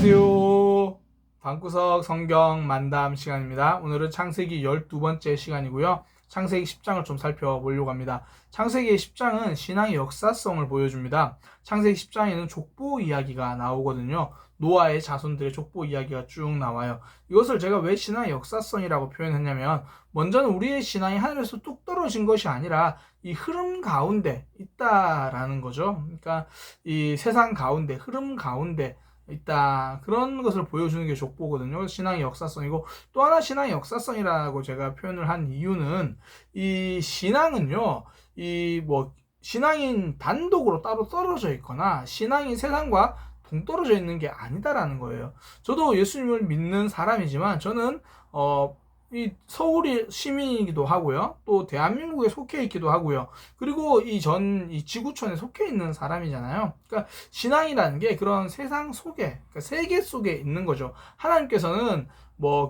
안녕하세요. 방구석 성경 만담 시간입니다. 오늘은 창세기 12번째 시간이고요. 창세기 10장을 좀 살펴보려고 합니다. 창세기 10장은 신앙의 역사성을 보여줍니다. 창세기 10장에는 족보 이야기가 나오거든요. 노아의 자손들의 족보 이야기가 쭉 나와요. 이것을 제가 왜 신앙의 역사성이라고 표현했냐면, 먼저는 우리의 신앙이 하늘에서 뚝 떨어진 것이 아니라 이 흐름 가운데 있다라는 거죠. 그러니까 이 세상 가운데, 흐름 가운데 있다, 그런 것을 보여주는 게 족보거든요. 신앙의 역사성이고, 또 하나 신앙의 역사성이라고 제가 표현을 한 이유는, 이 신앙은요, 신앙인 단독으로 따로 떨어져 있거나 신앙인 세상과 동떨어져 있는 게 아니다라는 거예요. 저도 예수님을 믿는 사람이지만 저는 이 서울이 시민이기도 하고요. 또 대한민국에 속해 있기도 하고요. 그리고 이 지구촌에 속해 있는 사람이잖아요. 그러니까 신앙이라는 게 그런 세상 속에, 그러니까 세계 속에 있는 거죠. 하나님께서는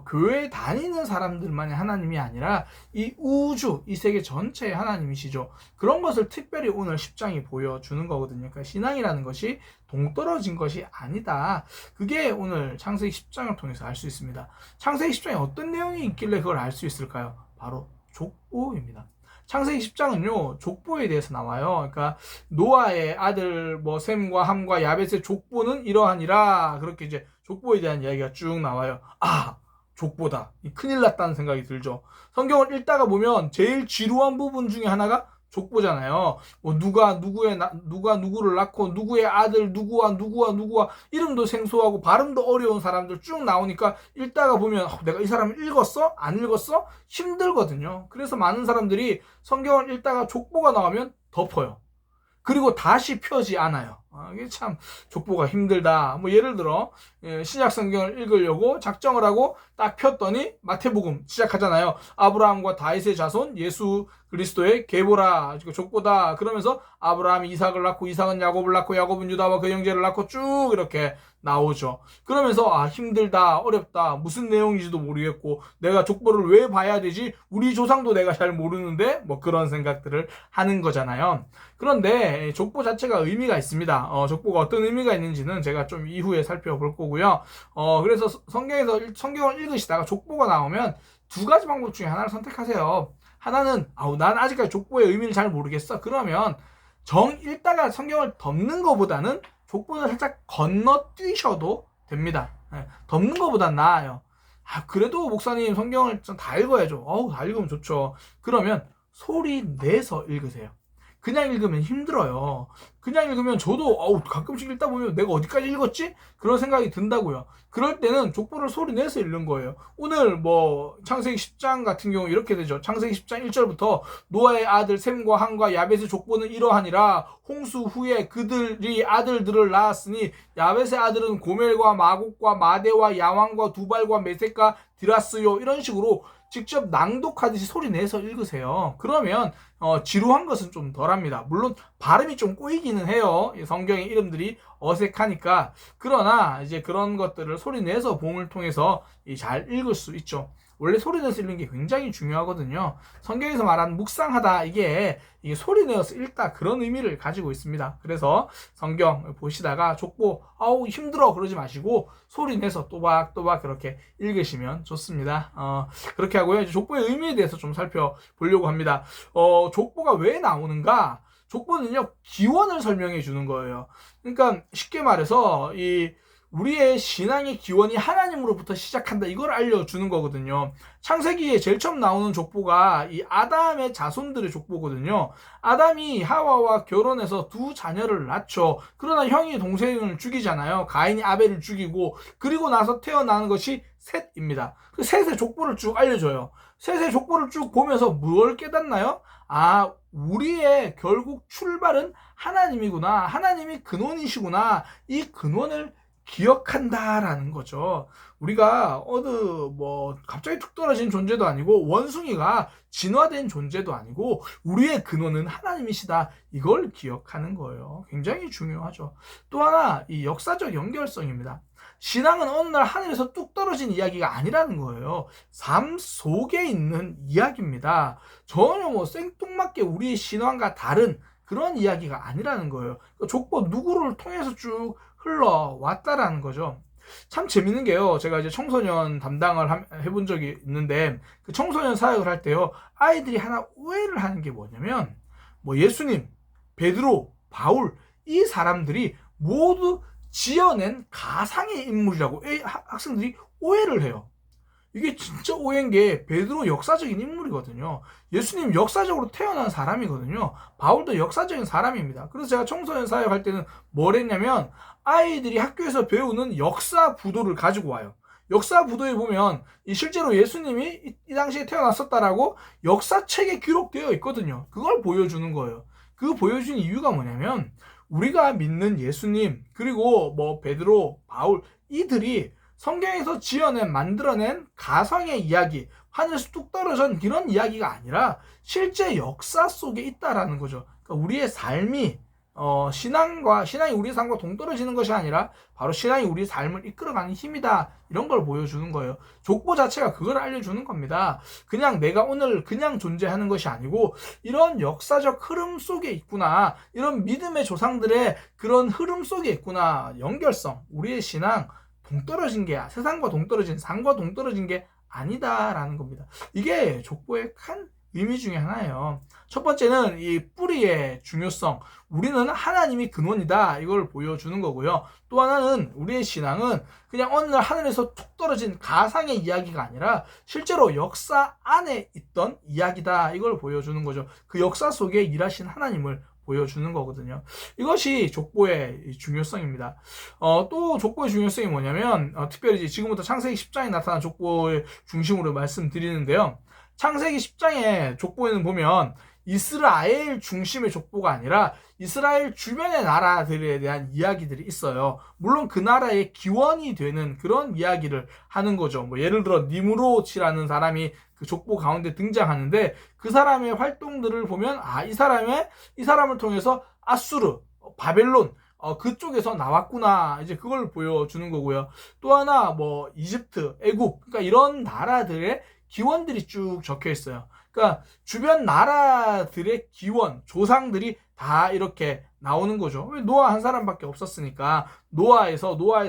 교회 다니는 사람들만의 하나님이 아니라 이 우주, 이 세계 전체의 하나님이시죠. 그런 것을 특별히 오늘 10장이 보여주는 거거든요. 그러니까 신앙이라는 것이 동떨어진 것이 아니다. 그게 오늘 창세기 10장을 통해서 알 수 있습니다. 창세기 10장에 어떤 내용이 있길래 그걸 알 수 있을까요? 바로 족보입니다. 창세기 10장은요, 족보에 대해서 나와요. 그러니까 노아의 아들 셈과 함과 야벳의 족보는 이러하니라. 그렇게 이제 족보에 대한 이야기가 쭉 나와요. 족보다. 큰일 났다는 생각이 들죠. 성경을 읽다가 보면 제일 지루한 부분 중에 하나가 족보잖아요. 누가 누구를 낳고 누구의 아들 누구와 이름도 생소하고 발음도 어려운 사람들 쭉 나오니까 읽다가 보면 내가 이 사람을 읽었어? 안 읽었어? 힘들거든요. 그래서 많은 사람들이 성경을 읽다가 족보가 나오면 덮어요. 그리고 다시 펴지 않아요. 이게 참 족보가 힘들다. 예를 들어 신약 성경을 읽으려고 작정을 하고 딱 폈더니 마태복음 시작하잖아요. 아브라함과 다윗의 자손 예수 그리스도의 계보라, 족보다. 그러면서 아브라함이 이삭을 낳고 이삭은 야곱을 낳고 야곱은 유다와 그 형제를 낳고 쭉 이렇게 나오죠. 그러면서 힘들다, 어렵다, 무슨 내용인지도 모르겠고 내가 족보를 왜 봐야 되지? 우리 조상도 내가 잘 모르는데 그런 생각들을 하는 거잖아요. 그런데 족보 자체가 의미가 있습니다. 족보가 어떤 의미가 있는지는 제가 좀 이후에 살펴볼 거고요. 그래서 성경을 읽으시다가 족보가 나오면 두 가지 방법 중에 하나를 선택하세요. 하나는 난 아직까지 족보의 의미를 잘 모르겠어. 그러면 읽다가 성경을 덮는 것보다는 족보를 살짝 건너뛰셔도 됩니다. 덮는 것보단 나아요. 그래도 목사님 성경을 좀 다 읽어야죠. 다 읽으면 좋죠. 그러면 소리 내서 읽으세요. 그냥 읽으면 힘들어요. 그냥 읽으면 저도 가끔씩 읽다 보면 내가 어디까지 읽었지? 그런 생각이 든다고요. 그럴 때는 족보를 소리 내서 읽는 거예요. 오늘 창세기 10장 같은 경우 이렇게 되죠. 창세기 10장 1절부터 노아의 아들 셈과 함과 야벳의 족보는 이러하니라. 홍수 후에 그들이 아들들을 낳았으니 야벳의 아들은 고멜과 마곡과 마대와 야왕과 두발과 메섹과 디라스요. 이런 식으로 직접 낭독하듯이 소리 내서 읽으세요. 그러면 지루한 것은 좀 덜합니다. 물론 발음이 좀 꼬이기는 해요. 성경의 이름들이 어색하니까. 그러나 이제 그런 것들을 소리 내서 봉을 통해서 잘 읽을 수 있죠. 원래 소리 내서 읽는 게 굉장히 중요하거든요. 성경에서 말하는 묵상하다, 이게 소리 내어서 읽다, 그런 의미를 가지고 있습니다. 그래서 성경 보시다가 족보 힘들어 그러지 마시고 소리 내서 또박또박 그렇게 읽으시면 좋습니다. 그렇게 하고요. 이제 족보의 의미에 대해서 좀 살펴보려고 합니다. 족보가 왜 나오는가? 족보는요, 기원을 설명해 주는 거예요. 그러니까 쉽게 말해서 우리의 신앙의 기원이 하나님으로부터 시작한다, 이걸 알려주는 거거든요. 창세기에 제일 처음 나오는 족보가 이 아담의 자손들의 족보거든요. 아담이 하와와 결혼해서 두 자녀를 낳죠. 그러나 형이 동생을 죽이잖아요. 가인이 아벨을 죽이고, 그리고 나서 태어나는 것이 셋입니다. 그 셋의 족보를 쭉 알려줘요. 셋의 족보를 쭉 보면서 뭘 깨닫나요? 우리의 결국 출발은 하나님이구나. 하나님이 근원이시구나. 이 근원을 기억한다라는 거죠. 우리가 갑자기 툭 떨어진 존재도 아니고 원숭이가 진화된 존재도 아니고 우리의 근원은 하나님이시다. 이걸 기억하는 거예요. 굉장히 중요하죠. 또 하나, 이 역사적 연결성입니다. 신앙은 어느 날 하늘에서 뚝 떨어진 이야기가 아니라는 거예요. 삶 속에 있는 이야기입니다. 전혀 생뚱맞게 우리의 신앙과 다른 그런 이야기가 아니라는 거예요. 족보 누구를 통해서 쭉 흘러왔다라는 거죠. 참 재밌는 게요. 제가 이제 청소년 담당을 해본 적이 있는데 그 청소년 사역을 할 때요. 아이들이 하나 오해를 하는 게 뭐냐면 뭐 예수님, 베드로, 바울 이 사람들이 모두 지어낸 가상의 인물이라고 학생들이 오해를 해요. 이게 진짜 오해인 게 베드로 역사적인 인물이거든요. 예수님 역사적으로 태어난 사람이거든요. 바울도 역사적인 사람입니다. 그래서 제가 청소년 사역할 때는 뭘 했냐면 아이들이 학교에서 배우는 역사 부도를 가지고 와요. 역사 부도에 보면 실제로 예수님이 이 당시에 태어났었다라고 역사책에 기록되어 있거든요. 그걸 보여주는 거예요. 그 보여준 이유가 뭐냐면 우리가 믿는 예수님 그리고 뭐 베드로, 바울 이들이 성경에서 만들어낸 가상의 이야기, 하늘에서 뚝 떨어진 이런 이야기가 아니라 실제 역사 속에 있다라는 거죠. 그러니까 우리의 삶이 신앙이 우리의 삶과 동떨어지는 것이 아니라 바로 신앙이 우리의 삶을 이끌어가는 힘이다. 이런 걸 보여주는 거예요. 족보 자체가 그걸 알려주는 겁니다. 그냥 내가 오늘 그냥 존재하는 것이 아니고 이런 역사적 흐름 속에 있구나. 이런 믿음의 조상들의 그런 흐름 속에 있구나. 연결성, 우리의 신앙 동떨어진 게 세상과 동떨어진 삶과 동떨어진 게 아니다라는 겁니다. 이게 족보의 큰 의미 중에 하나예요. 첫 번째는 이 뿌리의 중요성. 우리는 하나님이 근원이다. 이걸 보여주는 거고요. 또 하나는 우리의 신앙은 그냥 어느 날 하늘에서 툭 떨어진 가상의 이야기가 아니라 실제로 역사 안에 있던 이야기다. 이걸 보여주는 거죠. 그 역사 속에 일하신 하나님을 보여주는 거거든요. 이것이 족보의 중요성입니다. 또 족보의 중요성이 뭐냐면 특별히 지금부터 창세기 10장에 나타난 족보의 중심으로 말씀드리는데요. 창세기 10장의 족보에는 보면 이스라엘 중심의 족보가 아니라 이스라엘 주변의 나라들에 대한 이야기들이 있어요. 물론 그 나라의 기원이 되는 그런 이야기를 하는 거죠. 뭐 예를 들어 니므롯이라는 사람이 그 족보 가운데 등장하는데 그 사람의 활동들을 보면 이 사람을 통해서 아수르, 바벨론 그쪽에서 나왔구나. 이제 그걸 보여주는 거고요. 또 하나 뭐 이집트, 애굽 그러니까 이런 나라들의 기원들이 쭉 적혀 있어요. 그러니까 주변 나라들의 기원, 조상들이 다 이렇게 나오는 거죠. 왜 노아 한 사람밖에 없었으니까 노아의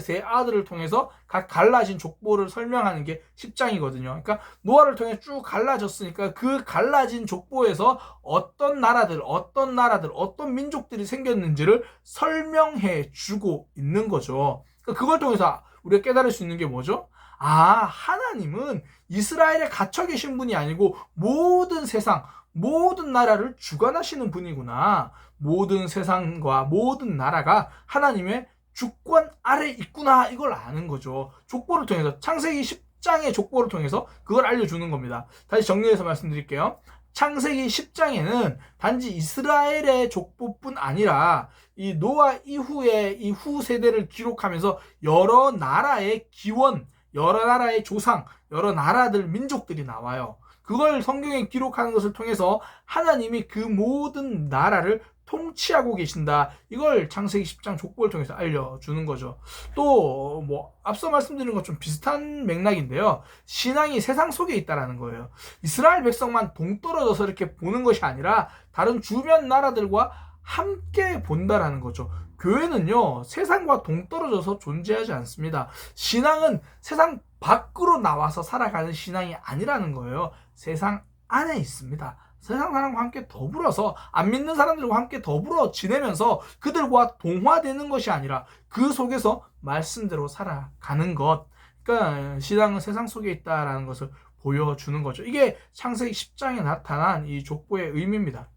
세 아들을 통해서 각 갈라진 족보를 설명하는 게 10장이거든요. 그러니까 노아를 통해 쭉 갈라졌으니까 그 갈라진 족보에서 어떤 나라들, 어떤 민족들이 생겼는지를 설명해 주고 있는 거죠. 그러니까 그걸 통해서 우리가 깨달을 수 있는 게 뭐죠? 하나님은 이스라엘에 갇혀 계신 분이 아니고 모든 세상, 모든 나라를 주관하시는 분이구나. 모든 세상과 모든 나라가 하나님의 주권 아래 있구나. 이걸 아는 거죠. 족보를 통해서, 창세기 10장의 족보를 통해서 그걸 알려주는 겁니다. 다시 정리해서 말씀드릴게요. 창세기 10장에는 단지 이스라엘의 족보뿐 아니라 이 노아 이후의 이 후 세대를 기록하면서 여러 나라의 기원, 여러 나라의 조상, 여러 나라들, 민족들이 나와요. 그걸 성경에 기록하는 것을 통해서 하나님이 그 모든 나라를 통치하고 계신다. 이걸 창세기 10장 족보를 통해서 알려주는 거죠. 또 뭐 앞서 말씀드린 것 좀 비슷한 맥락인데요. 신앙이 세상 속에 있다라는 거예요. 이스라엘 백성만 동떨어져서 이렇게 보는 것이 아니라 다른 주변 나라들과 함께 본다라는 거죠. 교회는요, 세상과 동떨어져서 존재하지 않습니다. 신앙은 세상 밖으로 나와서 살아가는 신앙이 아니라는 거예요. 세상 안에 있습니다. 세상 사람과 함께 더불어서, 안 믿는 사람들과 함께 더불어 지내면서 그들과 동화되는 것이 아니라 그 속에서 말씀대로 살아가는 것. 그러니까 신앙은 세상 속에 있다라는 것을 보여주는 거죠. 이게 창세기 10장에 나타난 이 족보의 의미입니다.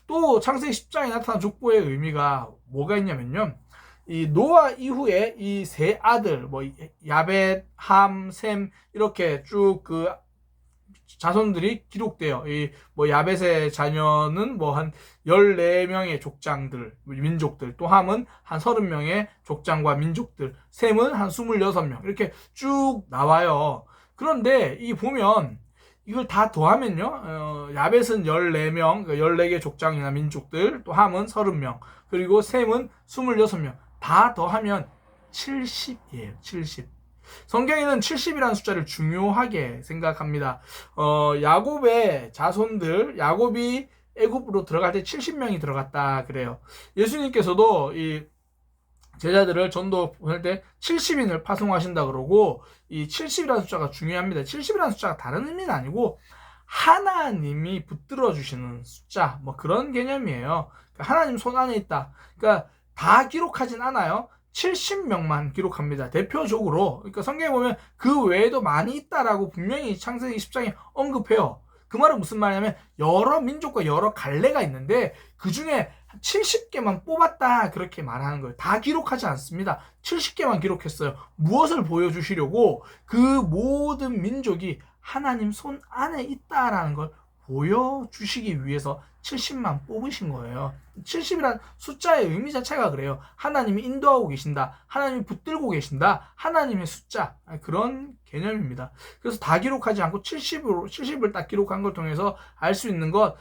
또 창세기 10장에 나타난 족보의 의미가 뭐가 있냐면요. 이 노아 이후에 이 세 아들, 뭐 야벳, 함, 셈 이렇게 쭉 그 자손들이 기록돼요. 이 뭐 야벳의 자녀는 뭐 한 14명의 족장들, 민족들, 또 함은 한 30명의 족장과 민족들, 셈은 한 26명 이렇게 쭉 나와요. 그런데 이 보면 이걸 다 더하면요. 야벳은 14명, 14개 족장이나 민족들, 또 함은 30명, 그리고 셈은 26명. 다 더하면 70이에요. 70. 성경에는 70이라는 숫자를 중요하게 생각합니다. 야곱의 자손들, 야곱이 애굽으로 들어갈 때 70명이 들어갔다 그래요. 예수님께서도 제자들을 전도 보낼 때 70인을 파송하신다 그러고, 이 70이라는 숫자가 중요합니다. 70이라는 숫자가 다른 의미는 아니고 하나님이 붙들어 주시는 숫자, 뭐 그런 개념이에요. 그러니까 하나님 손 안에 있다. 그러니까 다 기록하진 않아요. 70명만 기록합니다. 대표적으로. 그러니까 성경에 보면 그 외에도 많이 있다라고 분명히 창세기 10장에 언급해요. 그 말은 무슨 말이냐면 여러 민족과 여러 갈래가 있는데 그 중에 70개만 뽑았다 그렇게 말하는 거예요. 다 기록하지 않습니다. 70개만 기록했어요. 무엇을 보여주시려고? 그 모든 민족이 하나님 손 안에 있다라는 걸 보여주시기 위해서 70만 뽑으신 거예요. 70이란 숫자의 의미 자체가 그래요. 하나님이 인도하고 계신다. 하나님이 붙들고 계신다. 하나님의 숫자. 그런 개념입니다. 그래서 다 기록하지 않고 70을 딱 기록한 걸 통해서 알 수 있는 것,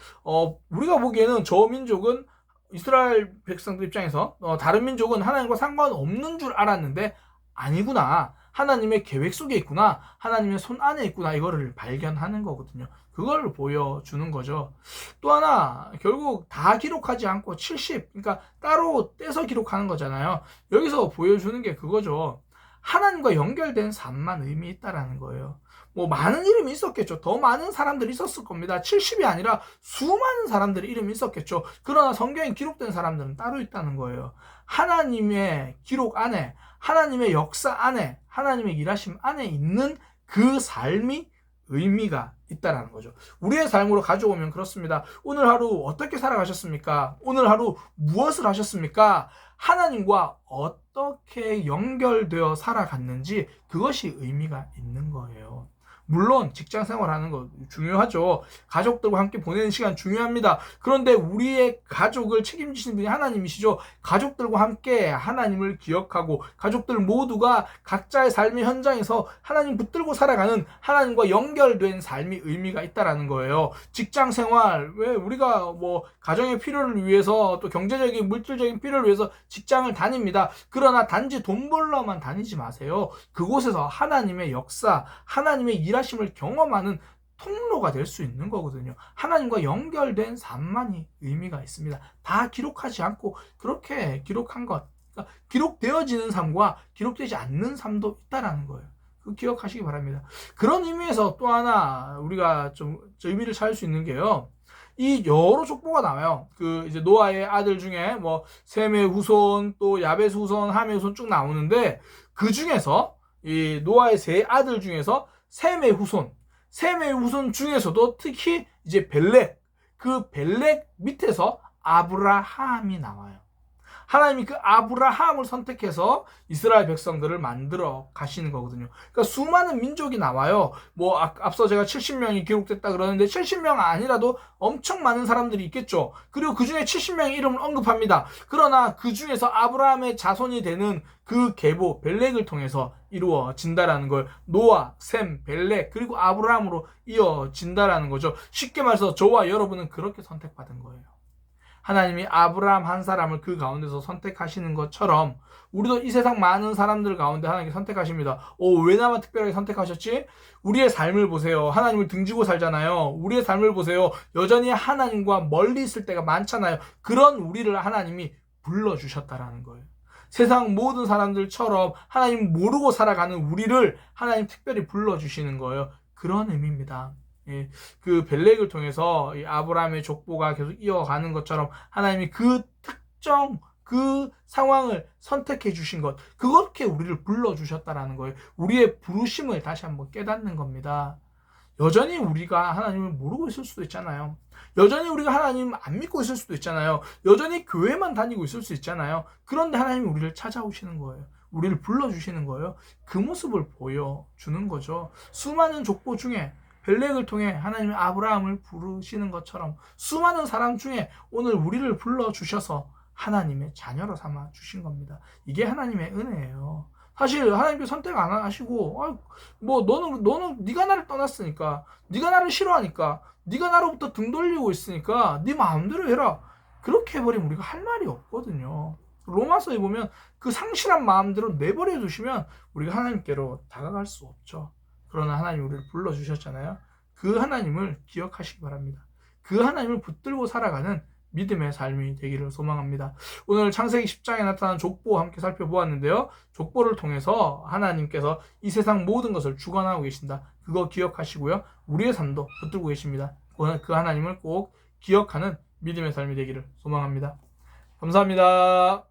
우리가 보기에는 저 민족은 이스라엘 백성들 입장에서 다른 민족은 하나님과 상관없는 줄 알았는데 아니구나. 하나님의 계획 속에 있구나. 하나님의 손 안에 있구나. 이거를 발견하는 거거든요. 그걸 보여주는 거죠. 또 하나, 결국 다 기록하지 않고 70, 그러니까 따로 떼서 기록하는 거잖아요. 여기서 보여주는 게 그거죠. 하나님과 연결된 삶만 의미 있다라는 거예요. 뭐 많은 이름이 있었겠죠. 더 많은 사람들이 있었을 겁니다. 70이 아니라 수많은 사람들이 이름이 있었겠죠. 그러나 성경에 기록된 사람들은 따로 있다는 거예요. 하나님의 기록 안에, 하나님의 역사 안에, 하나님의 일하심 안에 있는 그 삶이 의미가 있다라는 거죠. 우리의 삶으로 가져오면 그렇습니다. 오늘 하루 어떻게 살아가셨습니까? 오늘 하루 무엇을 하셨습니까? 하나님과 어떻게 연결되어 살아갔는지 그것이 의미가 있는 거예요. 물론 직장 생활하는 거 중요하죠. 가족들과 함께 보내는 시간 중요합니다. 그런데 우리의 가족을 책임지시는 분이 하나님이시죠. 가족들과 함께 하나님을 기억하고 가족들 모두가 각자의 삶의 현장에서 하나님 붙들고 살아가는 하나님과 연결된 삶이 의미가 있다라는 거예요. 직장 생활, 왜 우리가 뭐 가정의 필요를 위해서 또 경제적인 물질적인 필요를 위해서 직장을 다닙니다. 그러나 단지 돈 벌러만 다니지 마세요. 그곳에서 하나님의 역사, 하나님의 일하심을 경험하는 통로가 될 수 있는 거거든요. 하나님과 연결된 삶만이 의미가 있습니다. 다 기록하지 않고 그렇게 기록한 것, 그러니까 기록되어지는 삶과 기록되지 않는 삶도 있다라는 거예요. 그 기억하시기 바랍니다. 그런 의미에서 또 하나 우리가 좀 의미를 찾을 수 있는 게요. 이 여러 족보가 나와요. 그 이제 노아의 아들 중에 뭐 셈의 후손, 또 야벳 후손, 함의 후손 쭉 나오는데 그 중에서 이 노아의 세 아들 중에서 셈의 후손 중에서도 특히 이제 벨렉, 그 벨렉 밑에서 아브라함이 나와요. 하나님이 그 아브라함을 선택해서 이스라엘 백성들을 만들어 가시는 거거든요. 그러니까 수많은 민족이 나와요. 뭐 앞서 제가 70명이 기록됐다 그러는데 70명 아니라도 엄청 많은 사람들이 있겠죠. 그리고 그 중에 70명의 이름을 언급합니다. 그러나 그 중에서 아브라함의 자손이 되는 그 계보 벨렉을 통해서 이루어진다라는 걸 노아, 셈, 벨렉 그리고 아브라함으로 이어진다라는 거죠. 쉽게 말해서 저와 여러분은 그렇게 선택받은 거예요. 하나님이 아브라함 한 사람을 그 가운데서 선택하시는 것처럼 우리도 이 세상 많은 사람들 가운데 하나님께 선택하십니다. 왜 나만 특별하게 선택하셨지? 우리의 삶을 보세요. 하나님을 등지고 살잖아요. 우리의 삶을 보세요. 여전히 하나님과 멀리 있을 때가 많잖아요. 그런 우리를 하나님이 불러주셨다라는 거예요. 세상 모든 사람들처럼 하나님 모르고 살아가는 우리를 하나님 특별히 불러주시는 거예요. 그런 의미입니다. 그 벨렉을 통해서 이 아브라함의 족보가 계속 이어가는 것처럼 하나님이 그 특정 그 상황을 선택해 주신 것, 그렇게 우리를 불러주셨다라는 거예요. 우리의 부르심을 다시 한번 깨닫는 겁니다. 여전히 우리가 하나님을 모르고 있을 수도 있잖아요. 여전히 우리가 하나님 안 믿고 있을 수도 있잖아요. 여전히 교회만 다니고 있을 수 있잖아요. 그런데 하나님이 우리를 찾아오시는 거예요. 우리를 불러주시는 거예요. 그 모습을 보여주는 거죠. 수많은 족보 중에 벨렉을 통해 하나님의 아브라함을 부르시는 것처럼 수많은 사람 중에 오늘 우리를 불러주셔서 하나님의 자녀로 삼아 주신 겁니다. 이게 하나님의 은혜예요. 사실 하나님께 선택 안 하시고 뭐 너는 네가 나를 떠났으니까, 네가 나를 싫어하니까, 네가 나로부터 등 돌리고 있으니까 네 마음대로 해라, 그렇게 해버리면 우리가 할 말이 없거든요. 로마서에 보면 그 상실한 마음대로 내버려 두시면 우리가 하나님께로 다가갈 수 없죠. 그러나 하나님 우리를 불러주셨잖아요. 그 하나님을 기억하시기 바랍니다. 그 하나님을 붙들고 살아가는 믿음의 삶이 되기를 소망합니다. 오늘 창세기 10장에 나타난 족보와 함께 살펴보았는데요. 족보를 통해서 하나님께서 이 세상 모든 것을 주관하고 계신다. 그거 기억하시고요. 우리의 삶도 붙들고 계십니다. 그 하나님을 꼭 기억하는 믿음의 삶이 되기를 소망합니다. 감사합니다.